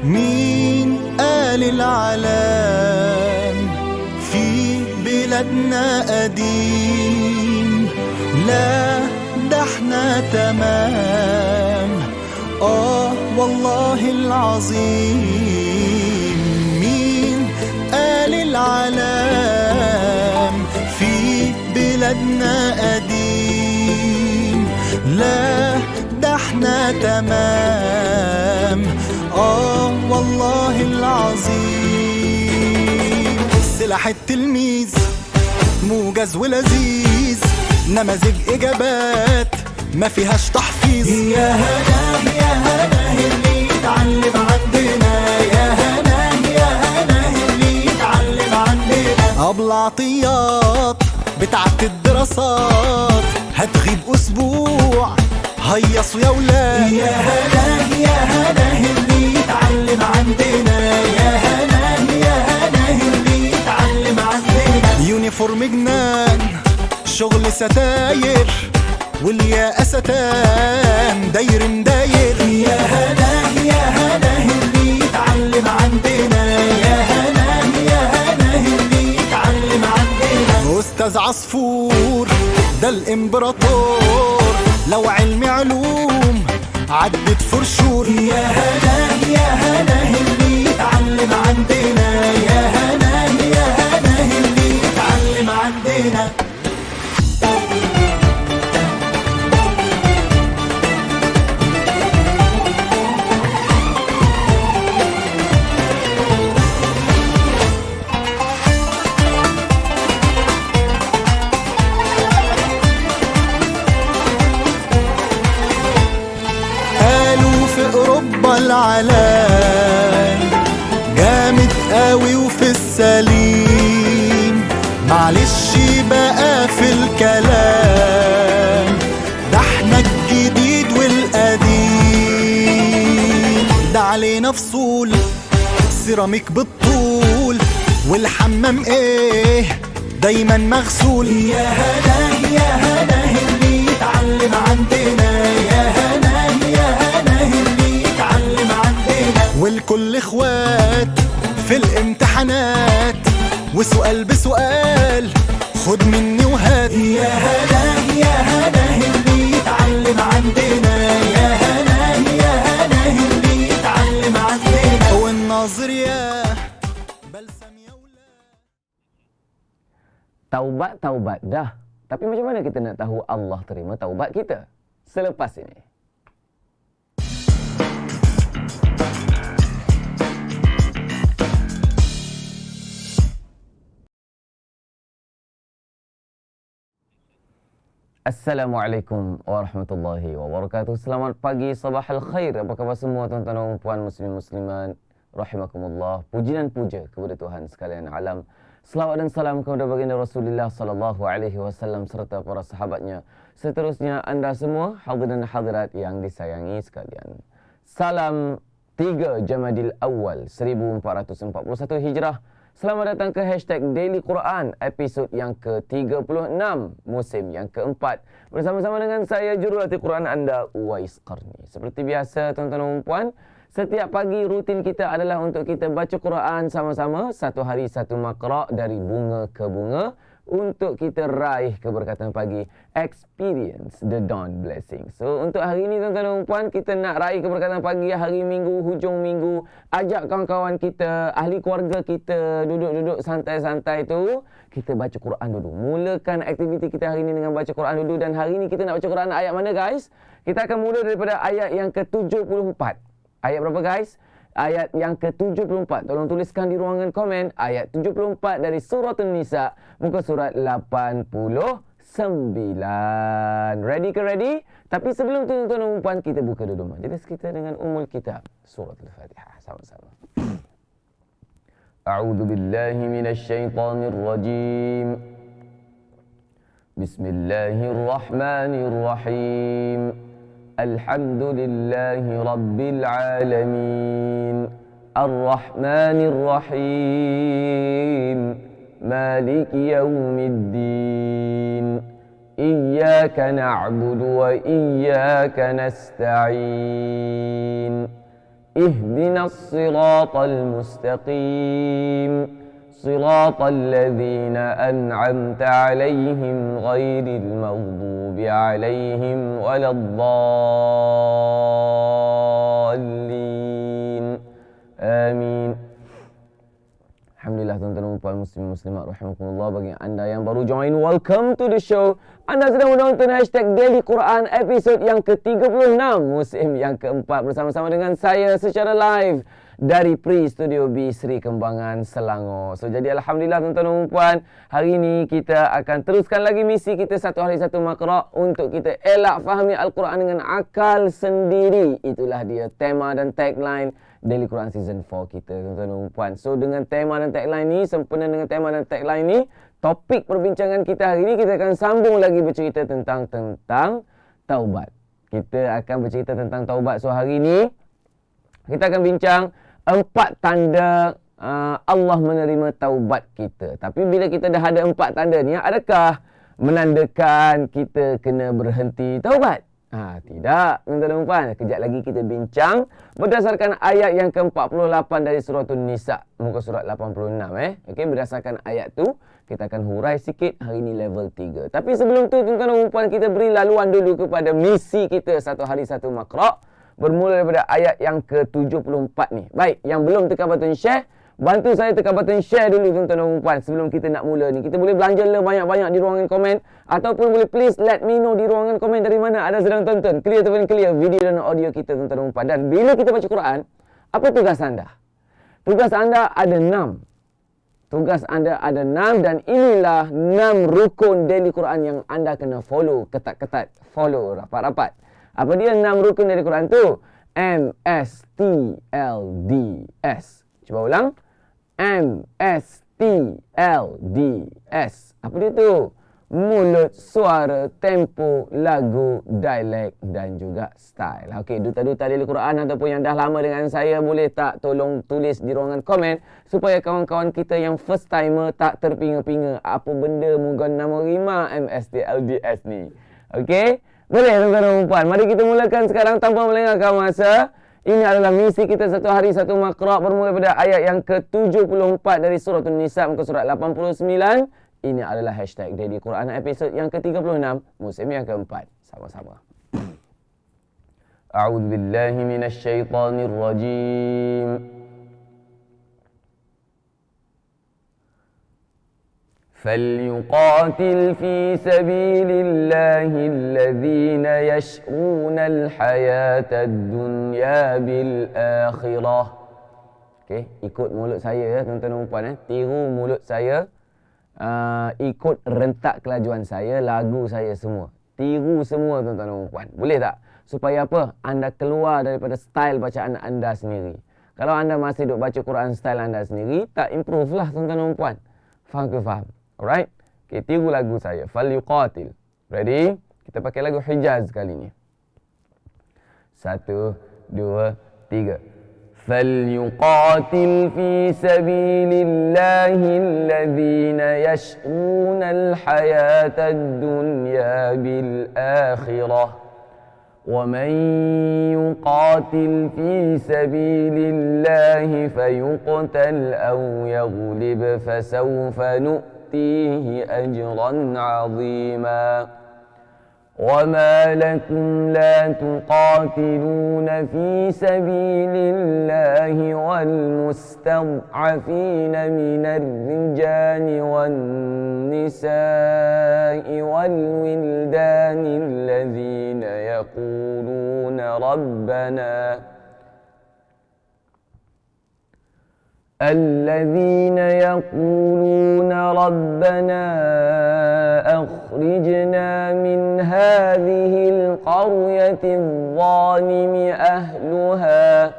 مين قال العلام في بلادنا قديم؟ لا ده احنا تمام، والله العظيم. مين قال العلام في بلادنا قديم؟ لا ده احنا تمام، والله العظيم. سلاح التلميذ موجز ولذيذ، نماذج إجابات ما فيهاش تحفيظ. يا هنا يا هنا اللي يتعلم عندنا، يا هنا يا هنا اللي يتعلم عندنا. أبو العطيات بتاعت الدراسات هتغيب أسبوع، هيصوا يا ولاد. يا هنا يا هنا اللي يتعلم عندنا، يا هنا يا هنا اللي يتعلم عندنا. يونيفورم جنان شغل ستاير، والياقة ستان داير مداير. يا هنا يا هنا اللي يتعلم عندنا، يا هنا يا هنا اللي يتعلم عندنا. أستاذ عصفور ده الإمبراطور، لو علمي علوم عدت فرشور. يا هنا يا هنا اللي يتعلم عندنا، يا هنا يا هنا اللي يتعلم عندنا. أوروبا العلام جامد قوي وفي السليم، معلش بقى في الكلام، ده احنا الجديد والقديم. ده علينا فصول سيراميك بالطول، والحمام ايه دايما مغسول. يا هنا يا هنا اللي يتعلم عندنا، يا هنا يا هنا اللي يتعلم عندنا. والكل اخوات في الامتحانات، وسؤال بسؤال خد مني وهات. يا هنا يا هنا اللي يتعلم عندنا، يا هنا يا هنا اللي يتعلم عندنا. والناظر يا بلسم يا ولاد. Taubat dah. Tapi macam mana kita nak tahu Allah terima taubat kita? Selepas ini. Assalamualaikum warahmatullahi wabarakatuh. Selamat pagi, sabah al-khair. Apa khabar semua tuan-tuan dan puan muslim muslimat rahimakumullah. Puji dan puja kepada Tuhan sekalian alam. Selawat dan salam kepada baginda Rasulullah sallallahu alaihi wasallam serta para sahabatnya. Seterusnya anda semua hadirin dan hadirat yang disayangi sekalian. Salam 3 Jamadil Awal 1441 Hijrah. Selamat datang ke hashtag Daily Quran episod yang ke-36 musim yang keempat. Bersama-sama dengan saya jurulatih Quran anda Uwais Qarni. Seperti biasa tuan-tuan dan puan, setiap pagi rutin kita adalah untuk kita baca Quran sama-sama. Satu hari satu makra dari bunga ke bunga untuk kita raih keberkatan pagi. Experience the dawn blessing. So untuk hari ini tuan-tuan dan puan, kita nak raih keberkatan pagi hari Minggu, hujung minggu. Ajak kawan-kawan kita, ahli keluarga kita duduk-duduk santai-santai tu. Kita baca Quran dulu. Mulakan aktiviti kita hari ini dengan baca Quran dulu. Dan hari ini kita nak baca Quran ayat mana guys? Kita akan mula daripada ayat yang ke-74. Ayat berapa guys? Ayat yang ke-74. Tolong tuliskan di ruangan komen. Ayat 74 dari surah An-Nisa. Muka surat 89. Ready ke ready? Tapi sebelum tu tuan-tuan dan puan, kita buka dulu majlis kita dengan Ummul Kitab. Surah Al-Fatihah. Sama-sama. A'udzu billahi minasy syaithanir rajim. Bismillahirrahmanirrahim. Alhamdulillahi Rabbil Alamin. Ar-Rahmanir Rahim. Maliki Yawmiddin. Iyyaka na'budu wa iyyaka nasta'in. Ihdinash shiratal mustaqim. Siratal ladzina an'amta 'alaihim ghairil maghdubi 'alaihim waladdallin. Amin. Alif lam mim. Ghairil maghdubi 'alaihim waladdallin. Amin. Alif lam mim. Ghairil maghdubi 'alaihim waladdallin. Amin. Iyyaka na'budu wa iyyaka nasta'in. ihdinas siratal mustaqim siratal ladzina an'amta 'alaihim ghairil maghdubi 'alaihim waladdallin. Amin. Alhamdulillah tuan-tuan dan puan muslim muslimat rahimakumullah, bagi anda yang baru join, welcome to the show. Anda sedang menonton hashtag Daily Quran episod yang ke-36 musim yang keempat bersama-sama dengan saya secara live dari Studio B Sri Kembangan, Selangor. So jadi alhamdulillah tuan-tuan dan puan, hari ini kita akan teruskan lagi misi kita satu hari satu makra untuk kita elak fahami Al-Quran dengan akal sendiri. Itulah dia tema dan tagline Daily Quran Season 4 kita tuan-tuan dan puan. So dengan tema dan tagline ni, sempena dengan tema dan tagline ni, topik perbincangan kita hari ini kita akan sambung lagi bercerita tentang taubat. Kita akan bercerita tentang taubat. So hari ini kita akan bincang 4 tanda Allah menerima taubat kita. Tapi bila kita dah ada 4 tanda ni, adakah menandakan kita kena berhenti taubat? Tidak, tuan-tuan dan puan. Kejap lagi kita bincang berdasarkan ayat yang ke-48 dari surah An-Nisa, muka surat 86. Okey, berdasarkan ayat tu kita akan hurai sikit hari ni level 3. Tapi sebelum tu tuan-tuan dan puan, kita beri laluan dulu kepada misi kita satu hari satu makra, bermula daripada ayat yang ke-74 ni. Baik, yang belum tekan button share, bantu saya tekan button share dulu tuan-tuan dan puan sebelum kita nak mula ni. Kita boleh belanja banyak-banyak di ruangan komen, ataupun boleh please let me know di ruangan komen dari mana anda sedang tonton. Clear ataupun clear video dan audio kita tuan-tuan dan puan. Dan bila kita baca Quran, apa tugas anda? Tugas anda ada 6. Tugas anda ada 6 dan inilah 6 rukun daily Quran yang anda kena follow ketat-ketat. Follow rapat-rapat. Apa dia 6 rukun daily Quran tu? MSTLDS. Cuba ulang. MSTLDS. Apa dia tu? Mulut, suara, tempo, lagu, dialek dan juga style. Okey, duta-duta Daily Quran ataupun yang dah lama dengan saya, boleh tak tolong tulis di ruangan komen supaya kawan-kawan kita yang first timer tak terpinga-pinga apa benda mungkin nama rima MSTLDS ni. Okey? Boleh tuan-tuan dan puan. Mari kita mulakan sekarang tanpa melengahkan masa. Ini adalah misi kita satu hari satu makra, bermula pada ayat yang ke-74 dari surah An-Nisa muka surat 89. Ini adalah hashtag Daily Quran episod yang ke-36 musim yang keempat. Sama-sama. A'udzu billahi minasy syaithanir rajim. فليقاتل في سبيل الله الذين يشرون الحياة الدنيا بالآخرة. Okey, ikut mulut saya ya tuan-tuan dan puan. Tiru mulut saya. Ikut rentak kelajuan saya, lagu saya semua. Tiru semua tuan-tuan dan puan. Boleh tak? Supaya apa? Anda keluar daripada style bacaan anda sendiri. Kalau anda masih duk baca Quran style anda sendiri, tak improve lah tuan-tuan dan puan. Faham ke faham? Alright? Okay, tiru lagu saya. Falyuqatil. Ready? Kita pakai lagu Hijaz kali ni. 1, 2, 3. فليقاتل في سبيل الله الذين يشرون الحياة الدنيا بالآخرة ومن يقاتل في سبيل الله فيقتل أو يغلب فسوف نؤتيه أجرا عظيما وما لكم لا تقاتلون في سبيل الله والمستضعفين من الرجال والنساء والولدان الذين يقولون ربنا أخرجنا من هذه القرية الظالم أهلها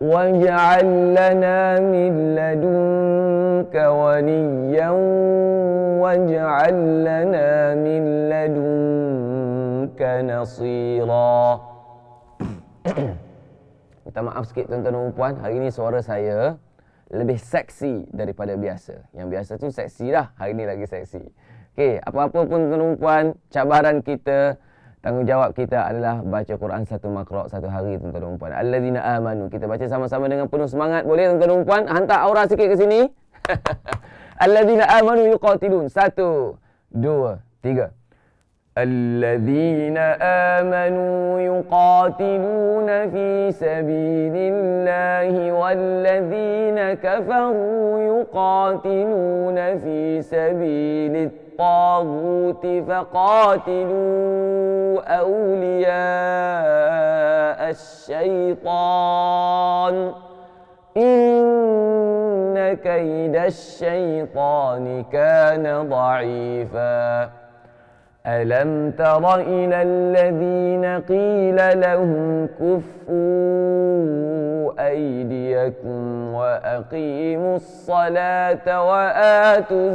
واجعل لنا من لدنك وليا واجعل لنا من لدنك نصيرا. Minta maaf sikit tuan-tuan dan puan, hari ni suara saya lebih seksi daripada biasa. Yang biasa tu seksi dah, hari ni lagi seksi. Okey, apa-apa pun tuan-tuan dan puan, cabaran kita Tanggungjawab kita adalah baca Quran satu makra' satu hari, tuan-tuan dan puan. Alladzina amanu. Kita baca sama-sama dengan penuh semangat. Boleh tuan-tuan dan puan? Hantar aura sikit ke sini. Alladzina amanu yuqatilun. 1, 2, 3. الذين آمنوا يقاتلون في سبيل الله والذين كفروا يقاتلون في سبيل الطاغوت فقاتلوا أولياء الشيطان إن كيد الشيطان كان ضعيفا ألم تر إلى الذين قيل لهم كفوا أيديكم وأقيموا الصلاة وآتوا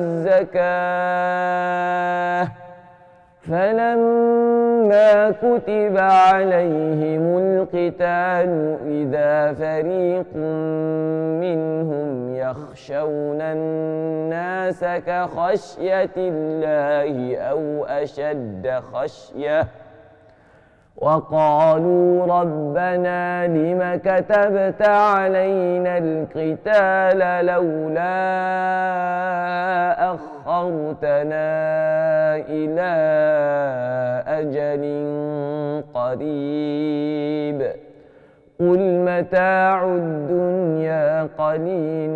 الزكاة فلما كتب عليهم القتال إذا فريق منهم يخشون الناس كخشية الله أو أشد خشية وقالوا ربنا لم كتبت علينا القتال لولا أخرتنا إلى أجل قريب قل متاع الدنيا قليل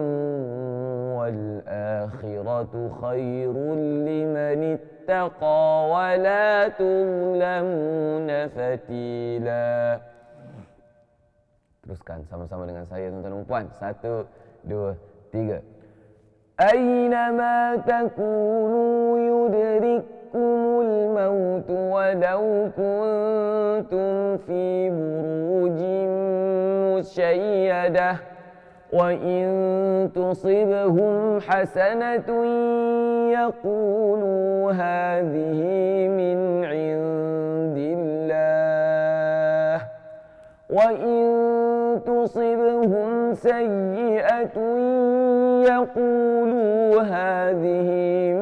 والآخرة خير لمن اتقى ولا تظلمون فتيلا. Teruskan sama-sama dengan saya tuan-tuan dan puan. 1, 2, 3. أينما تكونوا يدرككم الموت ولو كنتم في بروج مشيدة وإن تصبهم حسنة يقولوا هذه من عند الله وإن تصبهم سيئة يقولوا هذه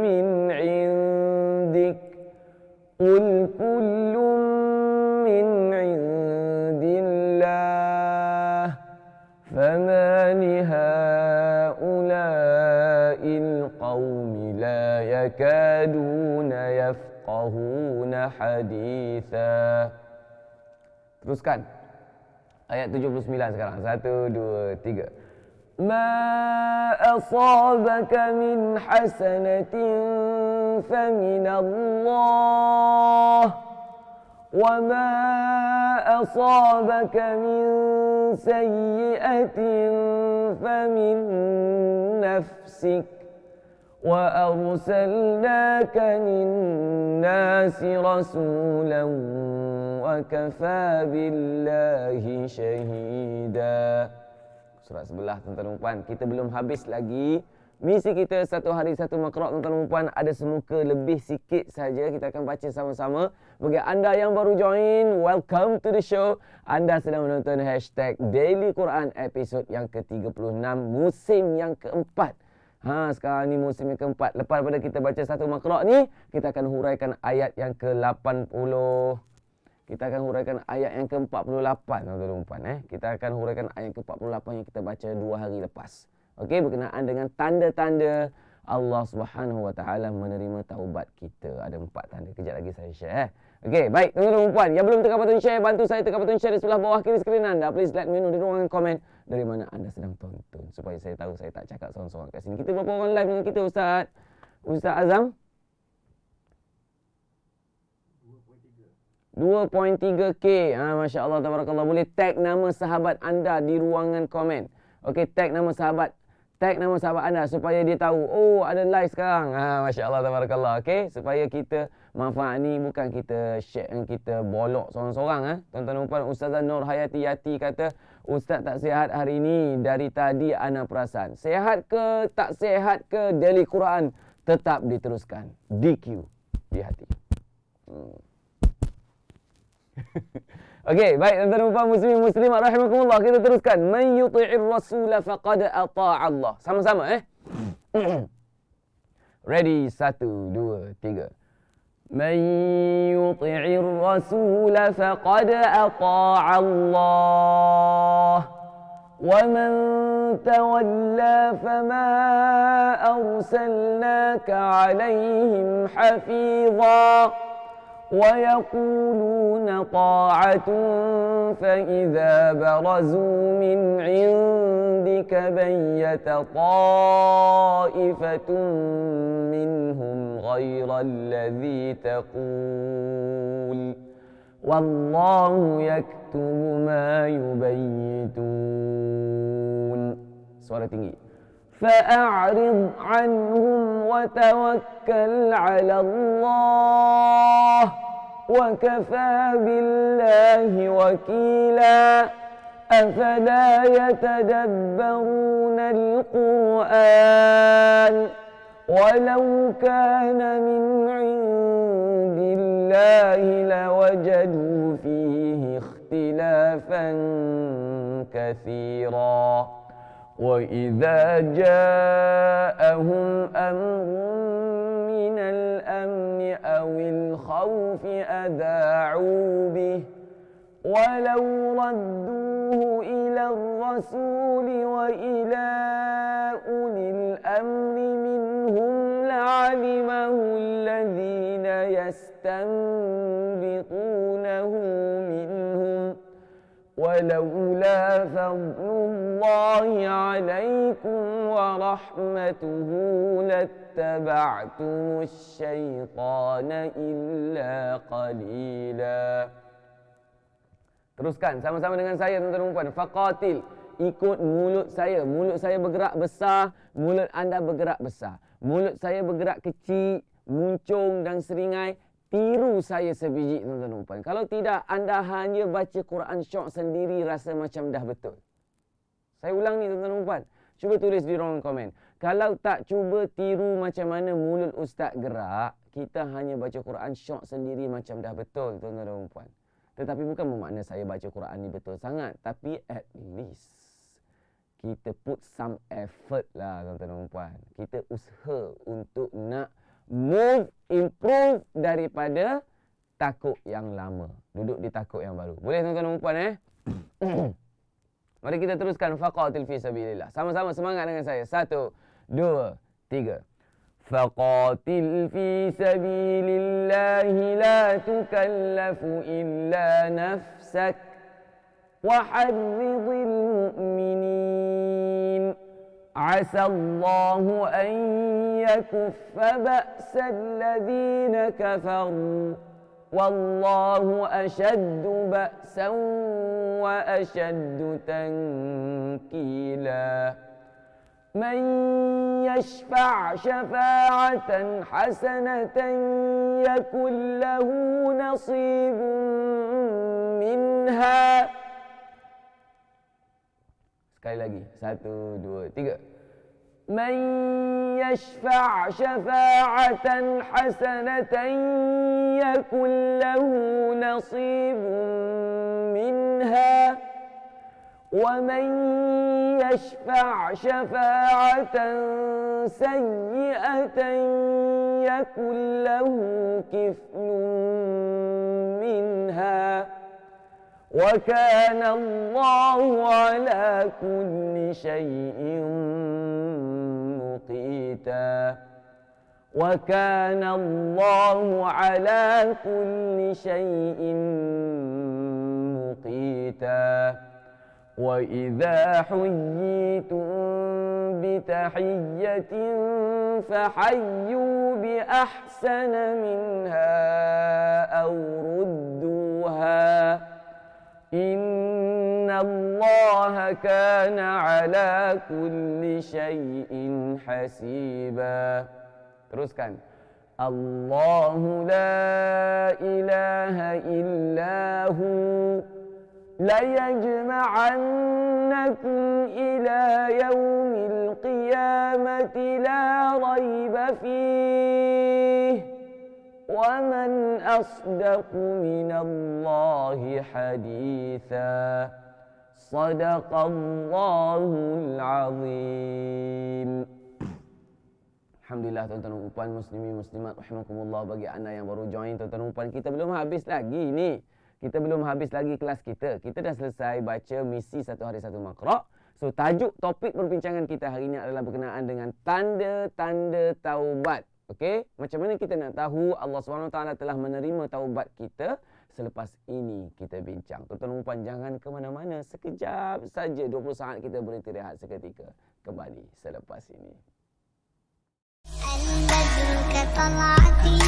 من عندك قل كل من عند الله فما لهؤلاء القوم لا يكادون يفقهون حديثا. Teruskan ayat 79 sekarang. 1, 2, 3. ما أصابك من حسنة فمن الله وما أصابك من سيئة فمن نفسك وأرسلناك للناس رسولا وكفى بالله شهيدا. Surat sebelah tuan-tuan dan puan. Kita belum habis lagi misi kita satu hari satu makra' tuan-tuan dan puan. Ada semuka lebih sikit saja. Kita akan baca sama-sama. Bagi anda yang baru join, welcome to the show. Anda sedang menonton hashtag Daily Quran episod yang ke-36 musim yang keempat. Sekarang ni musim yang keempat. Lepas pada kita baca satu makra' ni, kita akan huraikan ayat yang ke-80. Kita akan huraikan ayat yang ke-48 tuan-tuan dan puan. Kita akan huraikan ayat ke-48 yang kita baca 2 hari lepas. Okey, berkenaan dengan tanda-tanda Allah Subhanahu Wa Taala menerima taubat kita. Ada 4 tanda. Kejap lagi saya share. Okey, baik tuan-tuan dan puan. Yang belum tekan button share, bantu saya tekan button share di sebelah bawah kiri skrin anda. Please let me know di ruangan komen dari mana anda sedang tonton supaya saya tahu saya tak cakap seorang-seorang kat sini. Kita berapa orang live dengan kita Ustaz? Ustaz Azam? 2.3K. Masya Allah, tabarakallah. Boleh tag nama sahabat anda di ruangan komen. Okey, tag nama sahabat. Tag nama sahabat anda supaya dia tahu, oh ada live sekarang. Masya Allah, tabarakallah. Okey, supaya kita manfaat ni bukan kita share dan kita bolok seorang-seorang. Tuan-tuan dan puan, Ustazah Nur Hayati Yati kata, Ustaz tak sihat hari ni. Dari tadi ana perasan. Sihat ke tak sihat ke Daily Quran tetap diteruskan. DQ di hati. Okey, baik tuan-tuan dan puan muslimin muslimat rahimakumullah, kita teruskan. Man yuti'ir rasul faqad ata'a Allah. Sama-sama Ready, 1, 2, 3. من يطع الرسول فقد أطاع الله ومن تولى فما أرسلناك عليهم حفيظا ويقولون طاعة فإذا برزوا من عندك بيت طائفة منهم غير الذي تقول والله يكتب ما يبيتون. Suara tinggi. فأعرض عنهم وتوكل على الله وكفى بالله وكيلا أفلا يتدبرون القرآن ولو كان من عند الله لوجدوا فيه اختلافا كثيرا وإذا جاءهم أمر من الأمن أو الخوف أذاعوا به ولو ردوه إلى الرسول وإلى أولي الأمر منهم لعلمه الذين يستنبطونه منهم ولولا فضل الله عليكم ورحمته لاتبعتم الشيطان إلا قليلا. Teruskan sama-sama dengan saya tuan-tuan dan puan. Faqatil, ikut mulut saya. Mulut saya bergerak besar, mulut anda bergerak besar. Mulut saya bergerak kecil, muncung dan seringai. Tiru saya sebiji tuan-tuan dan puan. Kalau tidak, anda hanya baca Quran syok sendiri rasa macam dah betul. Saya ulang ni tuan-tuan dan puan. Cuba tulis di ruangan komen. Kalau tak cuba tiru macam mana mulut ustaz gerak, kita hanya baca Quran syok sendiri macam dah betul tuan-tuan dan puan. Tetapi bukan bermakna saya baca Quran ni betul sangat. Tapi at least kita put some effort lah tuan-tuan dan puan. Kita usaha untuk nak improve daripada takut yang lama. Duduk di takut yang baru. Boleh tuan-tuan dan puan Mari kita teruskan. Faqatil fi sabilillah. Sama-sama semangat dengan saya. 1, 2, 3. فقاتل في سبيل الله لا تكلف إلا نفسك وحرض المؤمنين عسى الله أن يكف بأس الذين كفروا والله أشد بأسا وأشد تنكيلا من يشفع شفاعة حسنة يكن له نصيب منها. Sekali lagi. 1, 2, 3. من يشفع شفاعة حسنة يكن له نصيب منها ومن يشفع شفاعة سيئة يكن له كفل منها وكان الله على كل شيء مقيتا وكان الله على كل شيء مقيتا وإذا حييتم بتحية فحيوا بأحسن منها أو ردوها إن الله كان على كل شيء حسيبا. Teruskan. Allahu la ilaha illa hu ليجمعنكم إلى يوم القيامة لا ريب فيه ومن أصدق من الله حديثا صدق الله العظيم. Alhamdulillah tuan-tuan dan puan muslimin muslimat rahimakumullah, bagi anda yang baru join tuan-tuan dan puan, kita belum habis lagi ni. Kita belum habis lagi kelas kita. Kita dah selesai baca misi satu hari satu makra'. So tajuk topik perbincangan kita hari ini adalah berkenaan dengan tanda-tanda taubat. Okey, macam mana kita nak tahu Allah SWT telah menerima taubat kita? Selepas ini kita bincang. Tuan-tuan dan puan, jangan ke mana-mana. Sekejap saja 20 saat kita berhenti rehat seketika. Kembali selepas ini. البدر كطلعته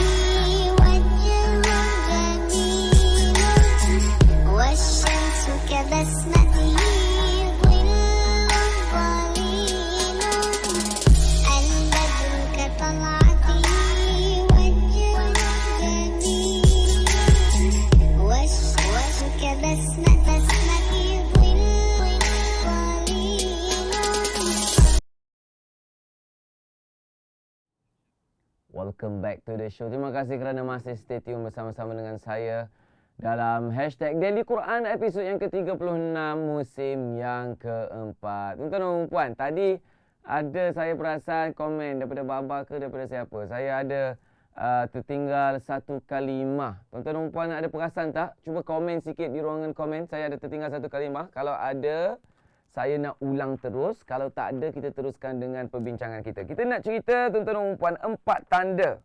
والجو جميل والشمس كبسمته ظل ظليل البدر كطلعته والجو جميل والشمس كبسمته ظل ظليل. Welcome back to the show. Terima kasih kerana masih stay tune bersama-sama dengan saya dalam hashtag Daily Quran episod yang ke-36 musim yang keempat. Tuan-tuan dan puan, tadi ada saya perasan komen daripada Baba ke daripada siapa. Saya ada tertinggal satu kalimah. Tuan-tuan dan puan ada perasan tak? Cuba komen sikit di ruangan komen. Saya ada tertinggal satu kalimah. Kalau ada, saya nak ulang terus. Kalau tak ada, kita teruskan dengan perbincangan kita. Kita nak cerita, tuan-tuan dan puan, 4 tanda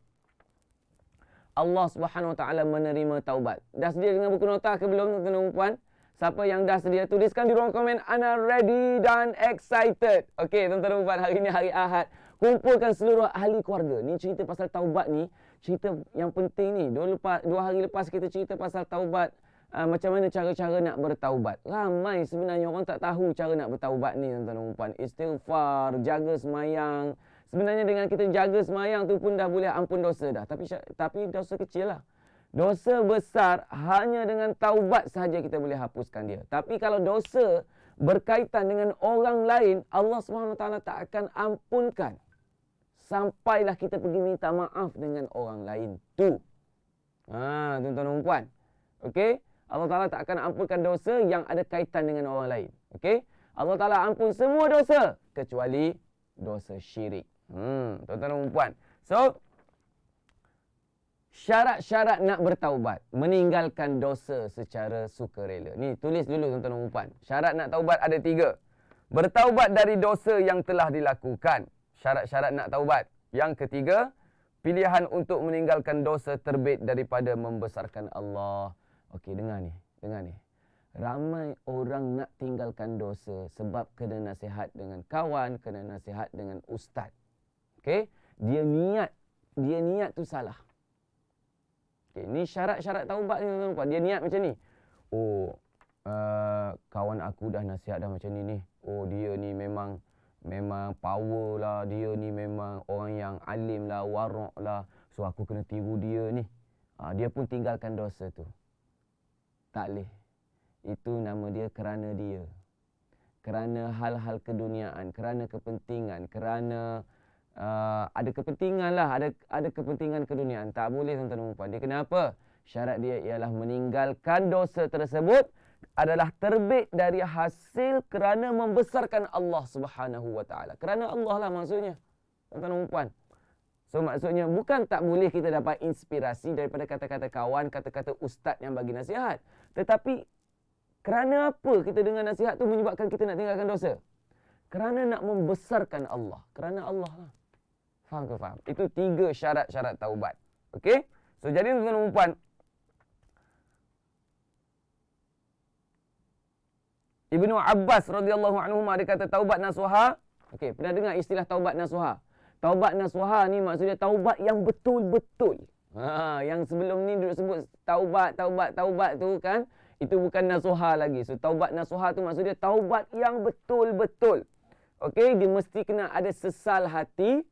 Allah Subhanahu Wa Taala menerima taubat. Dah sedia dengan buku nota ke belum, tuan-tuan dan puan? Siapa yang dah sedia, tuliskan di ruang komen. Ana ready dan excited. Okey, tuan-tuan dan puan, hari ini hari Ahad. Kumpulkan seluruh ahli keluarga. Ni cerita pasal taubat ni, cerita yang penting ni. Dua hari lepas kita cerita pasal taubat. Macam mana cara-cara nak bertaubat. Ramai sebenarnya orang tak tahu cara nak bertaubat ni, tuan-tuan dan puan. Istighfar, jaga semayang. Sebenarnya dengan kita jaga semayang tu pun dah boleh ampun dosa dah. Tapi dosa kecil lah. Dosa besar hanya dengan taubat sahaja kita boleh hapuskan dia. Tapi kalau dosa berkaitan dengan orang lain, Allah SWT tak akan ampunkan sampailah kita pergi minta maaf dengan orang lain tu. Tuan-tuan dan puan. Okey? Allah Ta'ala tak akan ampunkan dosa yang ada kaitan dengan orang lain. Okey? Allah Ta'ala ampun semua dosa kecuali dosa syirik. Tuan-tuan dan puan. So, syarat-syarat nak bertaubat. Meninggalkan dosa secara sukarela. Ni, tulis dulu tuan-tuan dan puan. Syarat nak taubat ada 3. Bertaubat dari dosa yang telah dilakukan. Syarat-syarat nak taubat. Yang ketiga, pilihan untuk meninggalkan dosa terbit daripada membesarkan Allah. Okey, dengar ni. Ramai orang nak tinggalkan dosa sebab kena nasihat dengan kawan, kena nasihat dengan ustaz. Okey, dia niat tu salah. Okey, ni syarat-syarat taubat ni, tuan-tuan. Dia niat macam ni. Kawan aku dah nasihat dah macam ni. Dia ni memang power lah, dia ni memang orang yang alim lah, warak lah. So aku kena tiru dia ni. Dia pun tinggalkan dosa tu. Tak boleh. Itu nama dia kerana dia. Kerana hal-hal keduniaan, kerana kepentingan, kerana ada kepentingan lah, ada kepentingan keduniaan. Tak boleh, tuan-tuan dan puan. Dia kenapa? Syarat dia ialah meninggalkan dosa tersebut adalah terbit dari hasil kerana membesarkan Allah Subhanahu Wa Taala. Kerana Allah lah maksudnya. Tuan-tuan dan puan. So maksudnya bukan tak boleh kita dapat inspirasi daripada kata-kata kawan, kata-kata ustaz yang bagi nasihat. Tetapi kerana apa kita dengar nasihat tu menyebabkan kita nak tinggalkan dosa? Kerana nak membesarkan Allah. Kerana Allah lah. Faham ke faham? Itu 3 syarat-syarat taubat. Okey? So jadi tuan-tuan dan puan, Ibnu Abbas radhiyallahu anhu dia kata taubat nasuha. Okey, pernah dengar istilah taubat nasuha? Taubat nasuha ni maksudnya taubat yang betul-betul. Yang sebelum ni duduk sebut taubat tu kan, itu bukan nasuha lagi. So taubat nasuha tu maksudnya taubat yang betul-betul. Okey, dia mesti kena ada sesal hati.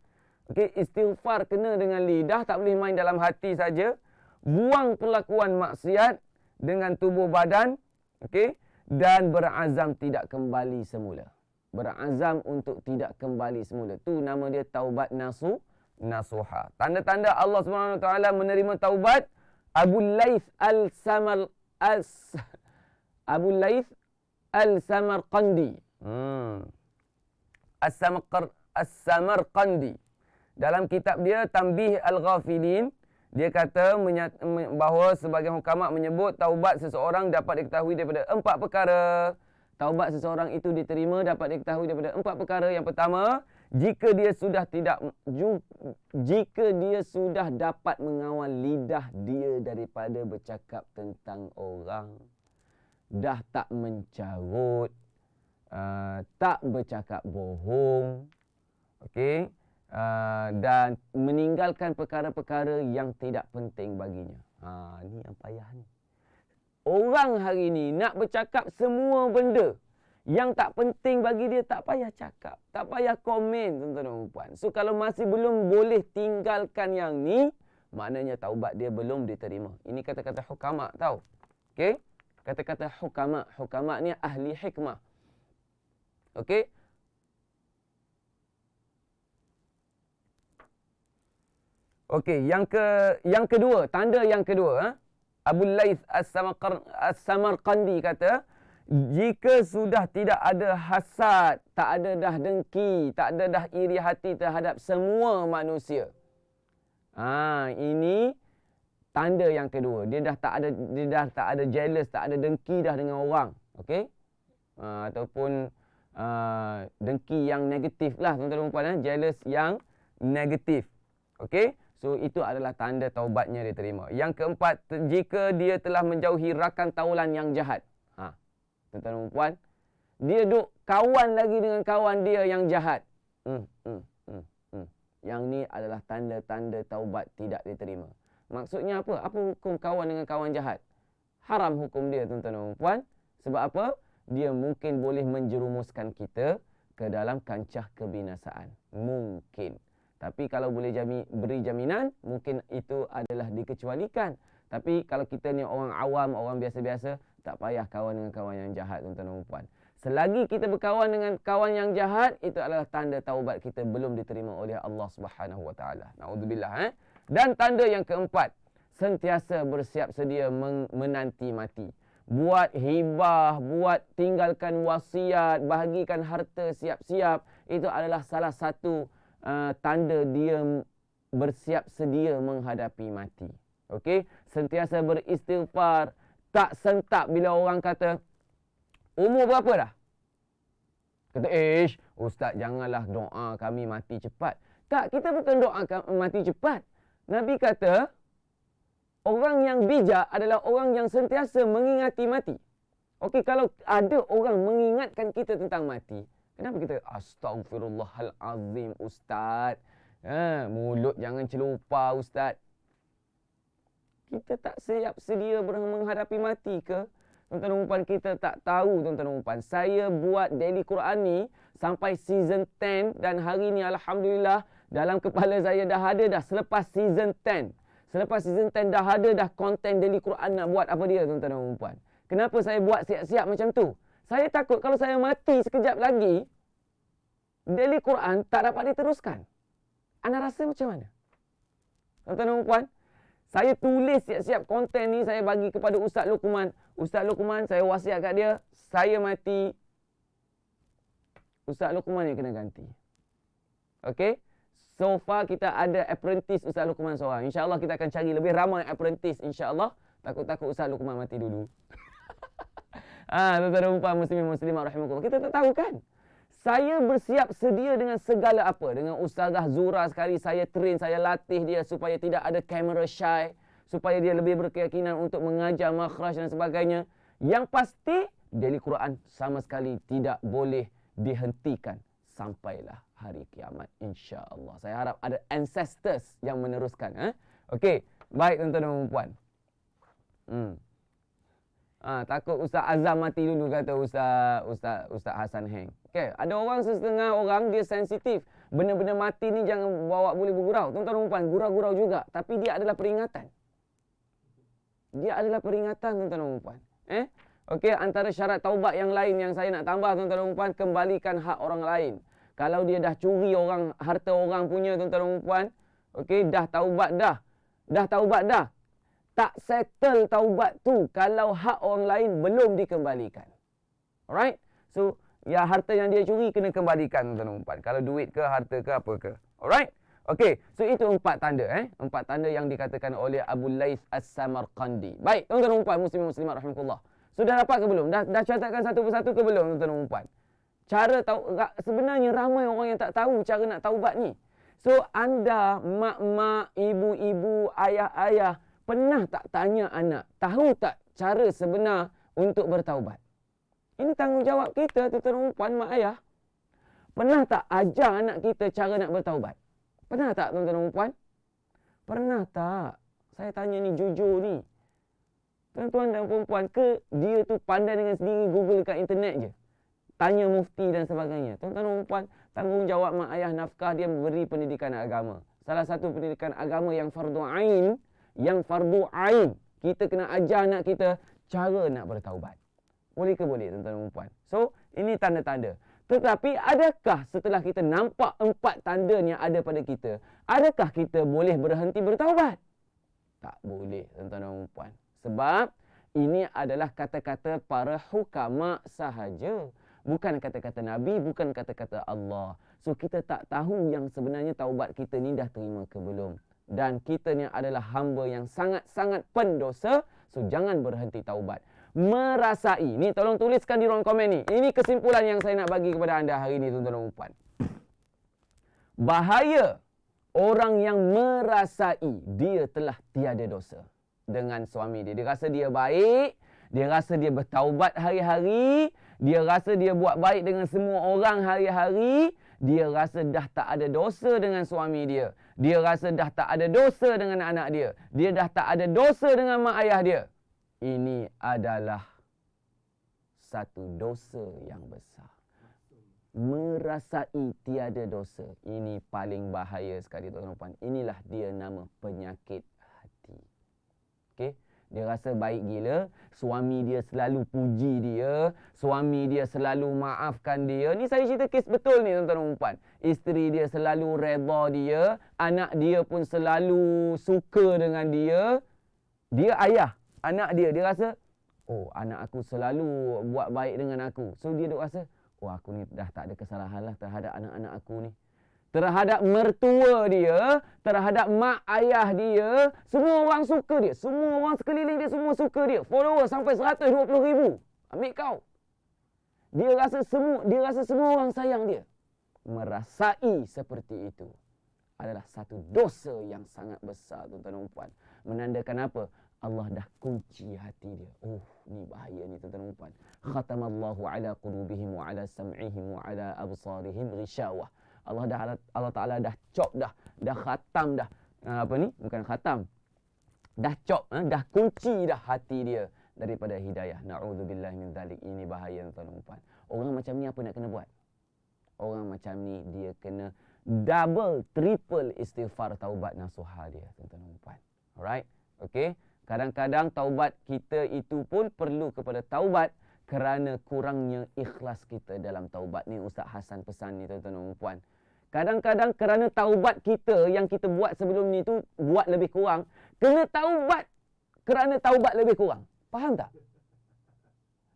Okey, istighfar kena dengan lidah, tak boleh main dalam hati saja. Buang perlakuan maksiat dengan tubuh badan. Okey, dan berazam tidak kembali semula. Berazam untuk tidak kembali semula. Tu nama dia taubat nasuha. Tanda-tanda Allah SWT menerima taubat. Abu Laith Al-Samarqandi. As-Samarqandi. dalam kitab dia Tanbih Al-Ghafilin, dia kata bahawa sebagian hukama menyebut taubat seseorang dapat diketahui daripada 4 perkara. Taubat seseorang itu diterima dapat diketahui daripada 4 perkara. Yang pertama, jika dia sudah dapat mengawal lidah dia daripada bercakap tentang orang, dah tak mencarut, tak bercakap bohong, okey, dan meninggalkan perkara-perkara yang tidak penting baginya. Ni yang payah ni. Orang hari ni nak bercakap semua benda yang tak penting bagi dia, tak payah cakap, tak payah komen, tuan-tuan dan puan. So kalau masih belum boleh tinggalkan yang ni, maknanya taubat dia belum diterima. Ini kata-kata hukama tau. Okey? Kata-kata hukama. Hukama ni ahli hikmah. Okey? Okey, yang kedua, tanda yang kedua, Abu Laith As-Samarqandi kata, jika sudah tidak ada hasad, tak ada dah dengki, tak ada dah iri hati terhadap semua manusia. Ini tanda yang kedua. Dia dah tak ada jealous, tak ada dengki dah dengan orang. Okey? Ataupun dengki yang negatif lah, tuan-tuan dan puan, jealous yang negatif. Okey? So, itu adalah tanda taubatnya diterima. Yang keempat, jika dia telah menjauhi rakan taulan yang jahat. Tuan-tuan dan puan, dia duk kawan lagi dengan kawan dia yang jahat. Yang ni adalah tanda-tanda taubat tidak diterima. Maksudnya apa? Apa hukum kawan dengan kawan jahat? Haram hukum dia, tuan-tuan dan puan. Sebab apa? Dia mungkin boleh menjerumuskan kita ke dalam kancah kebinasaan. Mungkin. Tapi kalau boleh beri jaminan, mungkin itu adalah dikecualikan. Tapi kalau kita ni orang awam, orang biasa-biasa, tak payah kawan dengan kawan yang jahat, tuan-tuan dan puan. Selagi kita berkawan dengan kawan yang jahat, itu adalah tanda taubat kita belum diterima oleh Allah Subhanahu Wa Taala. Naudzubillah. Dan tanda yang keempat, sentiasa bersiap sedia menanti mati. Buat hibah, buat tinggalkan wasiat, bahagikan harta siap-siap, itu adalah salah satu tanda dia bersiap sedia menghadapi mati. Okey, sentiasa beristighfar, tak sentak bila orang kata, umur berapa dah? Kata, ustaz janganlah doa kami mati cepat. Tak, kita bukan doa mati cepat. Nabi kata, orang yang bijak adalah orang yang sentiasa mengingati mati. Okey, kalau ada orang mengingatkan kita tentang mati, kenapa kita Astaghfirullahalazim ustaz? Mulut jangan celupa ustaz. Kita tak siap sedia menghadapi mati ke? Tuan-tuan dan puan, kita tak tahu, tuan-tuan dan puan. Saya buat Daily Quran ni sampai season 10 dan hari ni alhamdulillah dalam kepala saya dah ada dah selepas season 10. Selepas season 10 dah ada dah konten Daily Quran nak buat apa dia, tuan-tuan dan puan. Kenapa saya buat siap-siap macam tu? Saya takut kalau saya mati sekejap lagi, Daily Quran tak dapat diteruskan. Anda rasa macam mana? Tuan-tuan dan puan, saya tulis siap-siap konten ni, saya bagi kepada Ustaz Luqman. Ustaz Luqman, saya wasiat kat dia, saya mati, Ustaz Luqman yang kena ganti. Okey? So far kita ada apprentice Ustaz Luqman seorang. InsyaAllah kita akan cari lebih ramai apprentice, insyaAllah. Takut-takut Ustaz Luqman mati dulu. Tuan-tuan dan puan, muslimin-muslimat rahimakumullah. Kita tak tahu kan? Saya bersiap sedia dengan segala apa. Dengan Ustazah Zura sekali, saya train, saya latih dia supaya tidak ada camera shy. Supaya dia lebih berkeyakinan untuk mengajar makhraj dan sebagainya. Yang pasti, Daily Quran sama sekali tidak boleh dihentikan sampailah hari kiamat, insya-Allah. Saya harap ada ancestors yang meneruskan. Okey, baik tuan-tuan dan puan. Takut Ustaz Azam mati dulu, kata Ustaz Hasan Heng. Okey, ada orang setengah orang dia sensitif. Benda-benda mati ni jangan bawa boleh bergurau. Tuan-tuan dan puan, gurau-gurau juga, tapi dia adalah peringatan. Dia adalah peringatan, tuan-tuan dan puan. Okey, antara syarat taubat yang lain yang saya nak tambah, tuan-tuan dan puan, kembalikan hak orang lain. Kalau dia dah curi harta orang punya, tuan-tuan dan puan, okey, dah taubat dah. Dah taubat dah. Tak settle taubat tu kalau hak orang lain belum dikembalikan. Alright? So, ya harta yang dia curi kena kembalikan, tuan-tuan dan puan. Kalau duit ke, harta ke, apa ke. Alright? Okey, so itu 4 tanda 4 tanda yang dikatakan oleh Abu Laith As-Samarqandi. Baik, tuan-tuan dan puan muslimin muslimat rahmatullah. Sudah dapat ke belum? Dah catatkan satu persatu ke belum tuan-tuan dan puan? Cara tahu, sebenarnya ramai orang yang tak tahu cara nak taubat ni. So anda mak-mak, ibu-ibu, ayah-ayah pernah tak tanya anak, tahu tak cara sebenar untuk bertaubat? Ini tanggungjawab kita tuan-tuan dan puan, mak ayah. Pernah tak ajar anak kita cara nak bertaubat? Pernah tak tuan-tuan dan puan? Pernah tak? Saya tanya ni jujur ni. Tuan-tuan dan puan-puan, ke dia tu pandai dengan sendiri Google kat internet je? Tanya mufti dan sebagainya. Tuan-tuan dan puan, tanggungjawab mak ayah nafkah dia memberi pendidikan agama. Salah satu pendidikan agama yang fardu ain, kita kena ajar anak kita cara nak bertaubat. Boleh ke boleh tuan-tuan dan puan? So, ini tanda-tanda. Tetapi adakah setelah kita nampak 4 tanda yang ada pada kita, adakah kita boleh berhenti bertaubat? Tak boleh tuan-tuan dan puan. Sebab ini adalah kata-kata para hukama sahaja. Bukan kata-kata Nabi, bukan kata-kata Allah. So kita tak tahu yang sebenarnya taubat kita ni dah terima ke belum. Dan kita ni adalah hamba yang sangat-sangat pendosa. So jangan berhenti taubat. Merasai. Ni tolong tuliskan di ruang komen ni. Ini kesimpulan yang saya nak bagi kepada anda hari ini tuan-tuan dan puan. Bahaya orang yang merasai dia telah tiada dosa dengan suami dia. Dia rasa dia baik, dia rasa dia bertaubat hari-hari, dia rasa dia buat baik dengan semua orang hari-hari, dia rasa dah tak ada dosa dengan suami dia. Dia rasa dah tak ada dosa dengan anak dia. Dia dah tak ada dosa dengan mak ayah dia. Ini adalah satu dosa yang besar. Merasai tiada dosa. Ini paling bahaya sekali tuan-tuan dan puan. Inilah dia nama penyakit hati. Okey? Dia rasa baik gila, suami dia selalu puji dia, suami dia selalu maafkan dia. Ni saya cerita kes betul ni tuan-tuan dan puan. Isteri dia selalu redha dia, anak dia pun selalu suka dengan dia. Dia ayah, anak dia rasa, oh anak aku selalu buat baik dengan aku. So dia duk rasa, oh aku ni dah tak ada kesalahan lah terhadap anak-anak aku ni. Terhadap mertua dia, terhadap mak ayah dia, semua orang suka dia. Semua orang sekeliling dia semua suka dia. Follower sampai 120,000. Ambil kau. Dia rasa semua orang sayang dia. Merasai seperti itu adalah satu dosa yang sangat besar tuan-tuan dan puan. Menandakan apa? Allah dah kunci hati dia. Oh, ni bahaya ni tuan-tuan dan puan. Khatamallahu ala qulubihim wa ala sam'ihim wa ala absarihim ghishawah. Allah Ta'ala dah cop dah khatam dah. Apa ni? Bukan khatam. Dah cop, dah kunci dah hati dia daripada hidayah. Na'udzubillah min dzalik. Ini bahaya tuan-tuan dan puan. Orang macam ni apa nak kena buat? Orang macam ni dia kena double, triple istighfar taubat nasuha dia tuan-tuan dan puan. Alright? Okey. Kadang-kadang taubat kita itu pun perlu kepada taubat kerana kurangnya ikhlas kita dalam taubat. Ni Ustaz Hasan pesan ni tuan-tuan dan puan. Kadang-kadang kerana taubat kita yang kita buat sebelum ni tu buat lebih kurang, kena taubat kerana taubat lebih kurang. Faham tak?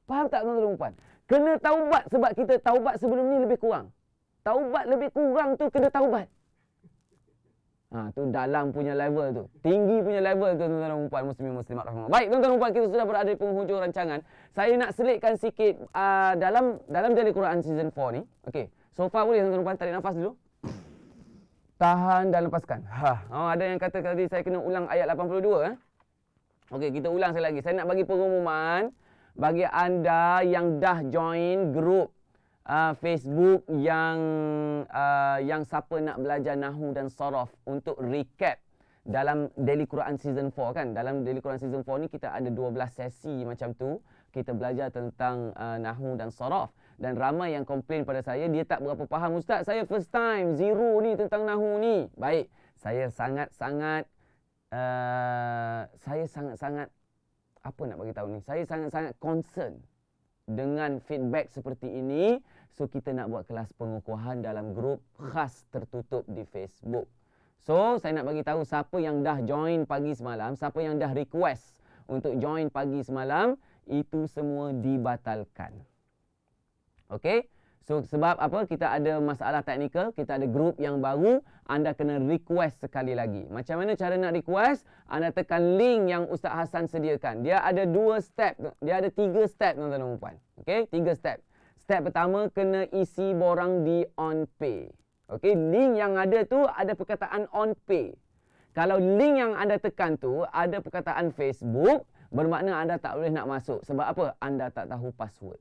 Faham tak tuan-tuan dan puan? Kena taubat sebab kita taubat sebelum ni lebih kurang. Taubat lebih kurang tu kena taubat. Tu dalam punya level tu. Tinggi punya level tu tuan-tuan dan puan muslimin muslimat rahmatullah. Baik tuan-tuan dan puan, kita sudah berada di penghujung rancangan. Saya nak selitkan sikit dalam Daily Quran season 4 ni. Okey. So far boleh tuan-tuan dan puan tarik nafas dulu. Tahan dan lepaskan. Ada yang kata tadi saya kena ulang ayat 82 Okey, kita ulang sekali lagi. Saya nak bagi pengumuman bagi anda yang dah join grup Facebook yang siapa nak belajar Nahwu dan Saraf untuk recap dalam Daily Quran Season 4 kan. Dalam Daily Quran Season 4 ni kita ada 12 sesi macam tu. Kita belajar tentang Nahwu dan Saraf. Dan ramai yang komplain pada saya, dia tak berapa faham. Ustaz, saya first time, zero ni tentang Nahwu ni. Baik, saya sangat-sangat apa nak bagi tahu ni? Saya sangat-sangat concern dengan feedback seperti ini. So kita nak buat kelas pengukuhan dalam grup khas tertutup di Facebook. So saya nak bagi tahu siapa yang dah join pagi semalam, siapa yang dah request untuk join pagi semalam, itu semua dibatalkan. Okey? So sebab apa? Kita ada masalah teknikal, kita ada grup yang baru, anda kena request sekali lagi. Macam mana cara nak request? Anda tekan link yang Ustaz Hassan sediakan. Dia ada 2 step, dia ada 3 step tuan-tuan dan puan. Okey, 3 step. Step pertama kena isi borang di on pay. Okey, link yang ada tu ada perkataan on pay. Kalau link yang anda tekan tu ada perkataan Facebook, bermakna anda tak boleh nak masuk. Sebab apa? Anda tak tahu password.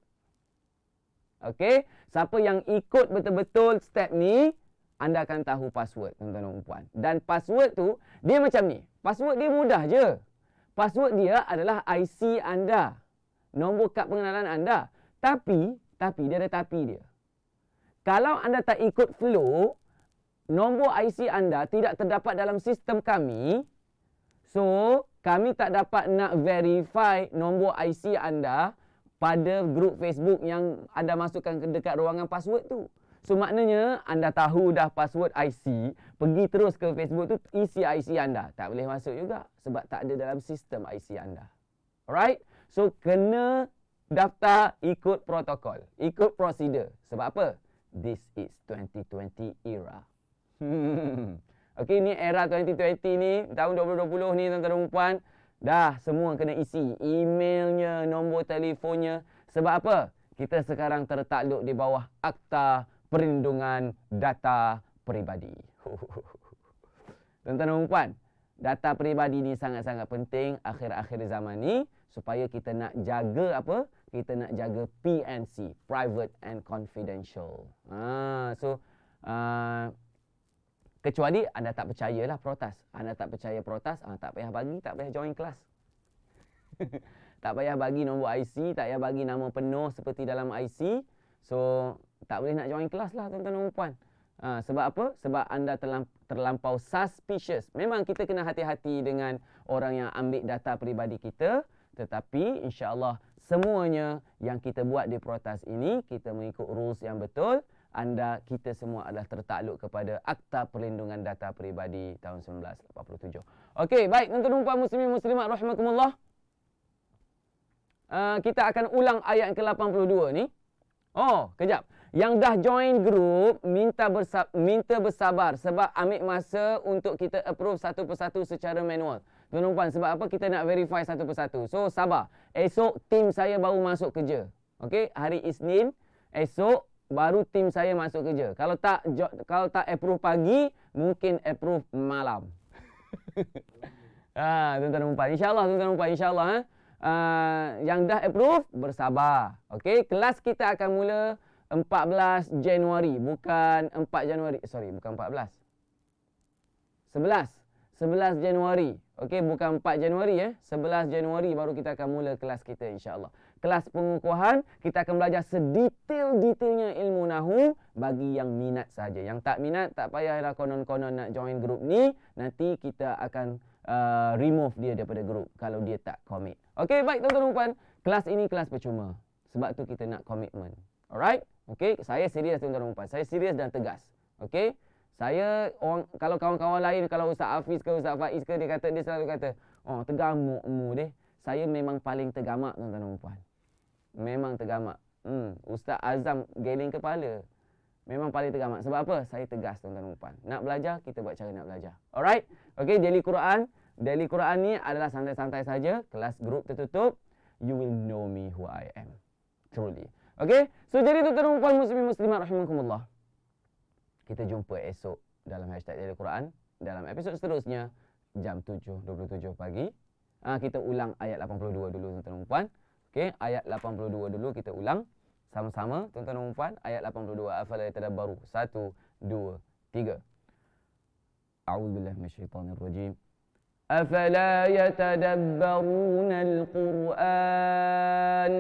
Okey, siapa yang ikut betul-betul step ni, anda akan tahu password, tuan-tuan dan puan. Dan password tu, dia macam ni. Password dia mudah je. Password dia adalah IC anda. Nombor kad pengenalan anda. Tapi dia ada tapi dia. Kalau anda tak ikut flow, nombor IC anda tidak terdapat dalam sistem kami. So, kami tak dapat nak verify nombor IC anda pada grup Facebook yang anda masukkan ke dekat ruangan password tu. So maknanya anda tahu dah password IC, pergi terus ke Facebook tu isi IC anda. Tak boleh masuk juga sebab tak ada dalam sistem IC anda. Alright? So kena daftar ikut protokol, ikut prosedur. Sebab apa? This is 2020 era. Okey, ni era 2020 ni, tahun 2020 ni tuan-tuan dan puan. Dah semua kena isi emailnya, nombor telefonnya. Sebab apa? Kita sekarang tertakluk di bawah Akta Perlindungan Data Peribadi. Tuan-tuan dan puan, data peribadi ni sangat-sangat penting akhir-akhir zaman ni supaya kita nak jaga apa? Kita nak jaga PNC, private and confidential. Kecuali anda tak percayalah protas. Anda tak percaya protas, tak payah bagi, tak payah join kelas. Tak payah bagi nombor IC, tak payah bagi nama penuh seperti dalam IC. So, tak boleh nak join kelas lah tuan-tuan dan puan. Sebab apa? Sebab anda terlampau suspicious. Memang kita kena hati-hati dengan orang yang ambil data peribadi kita. Tetapi insya-Allah semuanya yang kita buat di protas ini, kita mengikut rules yang betul. Kita semua adalah tertakluk kepada Akta Perlindungan Data Peribadi tahun 1987. Okey, baik tuan-tuan dan puan muslimin muslimat rahimakumullah. Kita akan ulang ayat ke-82 ni. Oh, kejap. Yang dah join group, minta bersabar sebab ambil masa untuk kita approve satu persatu secara manual. Tuan-tuan dan puan, sebab apa kita nak verify satu persatu? So, sabar. Esok tim saya baru masuk kerja. Okey, hari Isnin, esok baru tim saya masuk kerja. Kalau tak approve pagi, mungkin approve malam. Tuan-tuan dan puan, insya-Allah tuan-tuan dan puan, insya-Allah yang dah approve bersabar. Okey, kelas kita akan mula 14 Januari, bukan 4 Januari. Sorry, bukan 14. 11 Januari. Okey, bukan 4 Januari 11 Januari baru kita akan mula kelas kita insya-Allah. Kelas pengukuhan, kita akan belajar sedetail-detailnya ilmu nahu bagi yang minat saja. Yang tak minat, tak payahlah konon-konon nak join grup ni. Nanti kita akan remove dia daripada grup kalau dia tak commit. Okey, baik tuan-tuan dan puan. Kelas ini kelas percuma. Sebab tu kita nak komitmen. Alright? Okey, saya serius tuan-tuan dan puan. Saya serius dan tegas. Okey? Kalau kawan-kawan lain, kalau Ustaz Hafiz ke Ustaz Faiz ke, dia selalu kata, oh tegamuk deh. Saya memang paling tegamak tuan-tuan dan puan. Memang tegamak. Ustaz Azam geling kepala. Memang paling tegamak. Sebab apa? Saya tegas tuan-tuan dan puan. Nak belajar, kita buat cara nak belajar. Alright? Okey, Daily Quran. Daily Quran ni adalah santai-santai saja. Kelas grup tertutup. You will know me who I am. Truly. Okey? So, jadi tuan-tuan dan puan muslimin muslimat rahimakumullah. Kita jumpa esok dalam hashtag Daily Quran. Dalam episod seterusnya, jam 7.27 pagi. Kita ulang ayat 82 dulu tuan-tuan dan puan. Okey, ayat 82 dulu kita ulang. Sama-sama tuan-tuan dan puan. Ayat 82. Afala yatadabbaru. 1, 2, 3. A'udzubillahi minasyaitonirrajim. Afala yatadabbaruna al-Qur'an.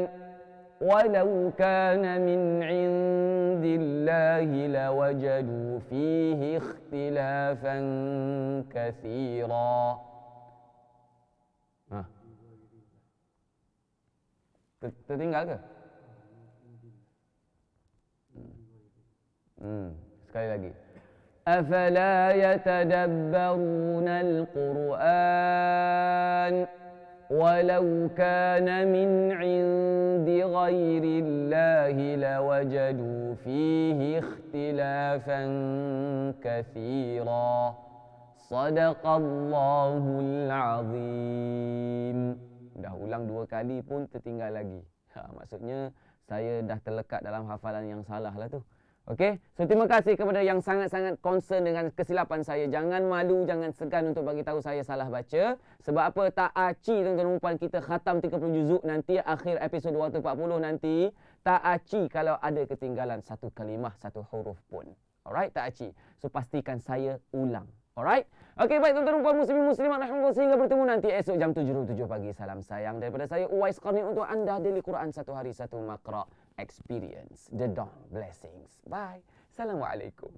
ولو كان من عند الله لوجدوا فيه اختلافا كثيرا. Tertinggal ke? Sekali lagi. أفلا يتدبرون القرآن walau kana min 'indi ghairillahi lawajadu fihi ikhtilafan katsira. Sadaqallahul azim. Dah ulang 2 kali pun tertinggal lagi. Maksudnya saya dah terlekat dalam hafalan yang salah lah tu. Okey, so terima kasih kepada yang sangat-sangat concern dengan kesilapan saya. Jangan malu, jangan segan untuk bagi tahu saya salah baca. Sebab apa? Tak aci tuan-tuan dan puan, kita khatam 30 juzuk nanti akhir episod 240 nanti. Tak aci kalau ada ketinggalan satu kalimah, satu huruf pun. Alright, tak aci. So pastikan saya ulang. Alright? Okey, baik tuan-tuan dan puan muslimin muslimat rahimahullah, sehingga bertemu nanti esok jam 7.07 pagi. Salam sayang daripada saya Uwais Qarni untuk anda. Daily Quran satu hari satu Maqra. Experience the dawn blessings. Bye. Assalamualaikum.